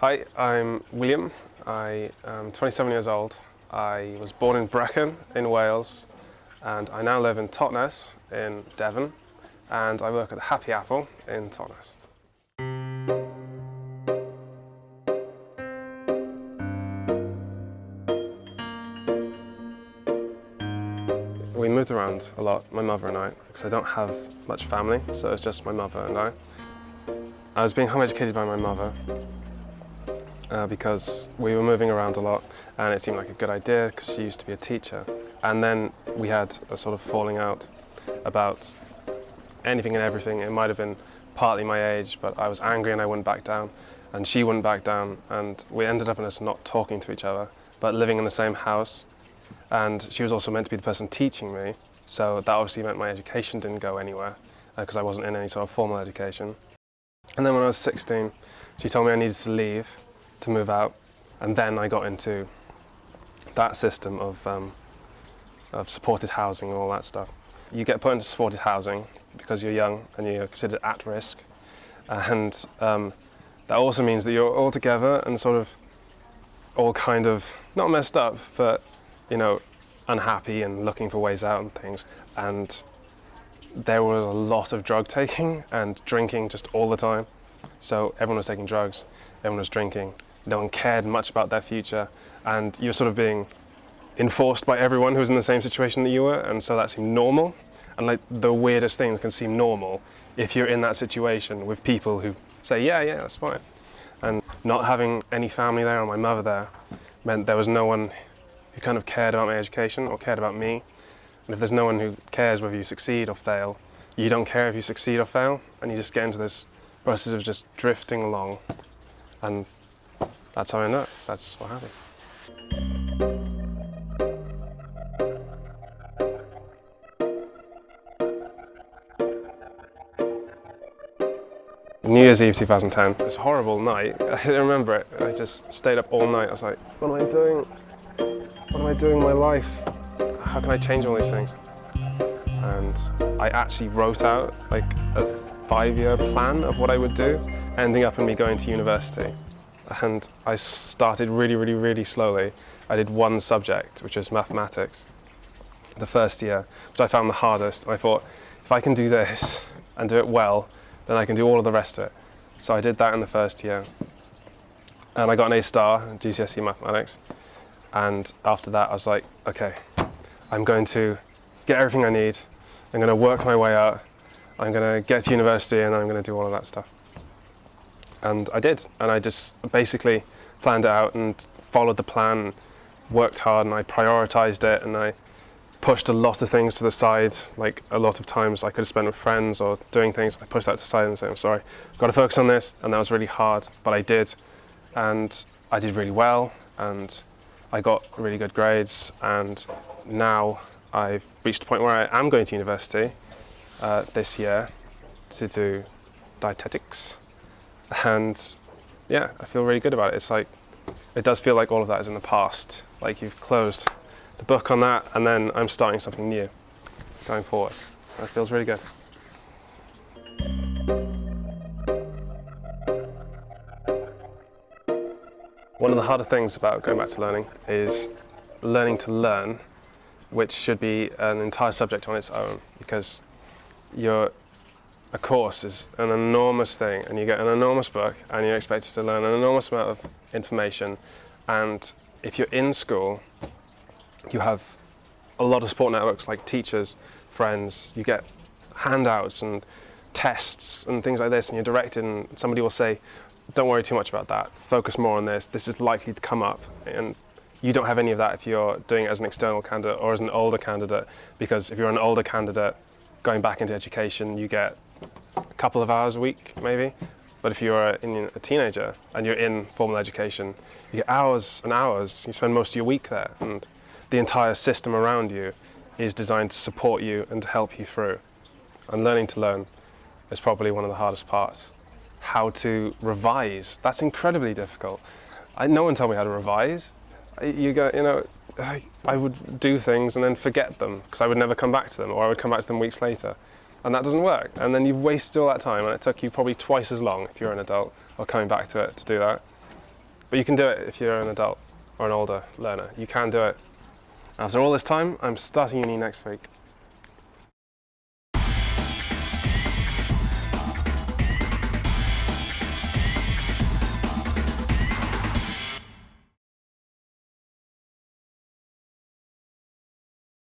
Hi, I'm William. I am 27 years old. I was born in Brecon in Wales, and I now live in Totnes in Devon, and I work at the Happy Apple in Totnes. We moved around a lot, my mother and I, because I don't have much family, so it's just my mother and I. I was being home educated by my mother because we were moving around a lot and it seemed like a good idea because she used to be a teacher. And then we had a sort of falling out about anything and everything. It might have been partly my age, but I was angry and I wouldn't back down, and she wouldn't back down, and we ended up in us not talking to each other, but living in the same house. And she was also meant to be the person teaching me, so that obviously meant my education didn't go anywhere because I wasn't in any sort of formal education. And then when I was 16, she told me I needed to leave to move out, and then I got into that system of supported housing and all that stuff. You get put into supported housing because you're young and you're considered at risk, and that also means that you're all together and sort of all kind of not messed up, but you know, unhappy and looking for ways out and things. And there was a lot of drug taking and drinking just all the time. So everyone was taking drugs, everyone was drinking, no one cared much about their future, and you're sort of being enforced by everyone who was in the same situation that you were, and so that seemed normal. And like the weirdest things can seem normal if you're in that situation with people who say, yeah, that's fine. And not having any family there or my mother there meant there was no one who kind of cared about my education or cared about me. And if there's no one who cares whether you succeed or fail, you don't care if you succeed or fail, and you just get into this process of just drifting along. And that's how I ended up. That's what happened. New Year's Eve 2010. It was a horrible night. I didn't remember it. I just stayed up all night. I was like, what am I doing? What am I doing in my life? How can I change all these things? And I actually wrote out like a 5-year plan of what I would do, ending up in me going to university. And I started really slowly. I did one subject, which was mathematics, the first year, which I found the hardest. I thought, if I can do this and do it well, then I can do all of the rest of it. So I did that in the first year. And I got an A star in GCSE mathematics. And after that, I was like, okay, I'm going to get everything I need. I'm going to work my way out. I'm going to get to university and I'm going to do all of that stuff. And I did. And I just basically planned it out and followed the plan, worked hard, and I prioritized it, and I pushed a lot of things to the side. Like a lot of times I could have spent with friends or doing things, I pushed that to the side and said, I'm sorry, I've got to focus on this. And that was really hard, but I did. And I did really well, and I got really good grades, and now I've reached a point where I am going to university this year to do dietetics, and yeah, I feel really good about it. It's like, it does feel like all of that is in the past, like you've closed the book on that, and then I'm starting something new going forward. That feels really good. One of the harder things about going back to learning is learning to learn, which should be an entire subject on its own, because a course is an enormous thing, and you get an enormous book and you're expected to learn an enormous amount of information. And if you're in school, you have a lot of support networks like teachers, friends, you get handouts and tests and things like this, and you're directed, and somebody will say, don't worry too much about that, focus more on this, this is likely to come up. And you don't have any of that if you're doing it as an external candidate or as an older candidate, because if you're an older candidate going back into education, you get a couple of hours a week maybe. But if you're a teenager and you're in formal education, you get hours and hours, you spend most of your week there, and the entire system around you is designed to support you and to help you through. And learning to learn is probably one of the hardest parts. How to revise, that's incredibly difficult. No one told me how to revise. I would do things and then forget them because I would never come back to them, or I would come back to them weeks later. And that doesn't work. And then you've wasted all that time, and it took you probably twice as long if you're an adult or coming back to it to do that. But you can do it if you're an adult or an older learner. You can do it. After all this time, I'm starting uni next week.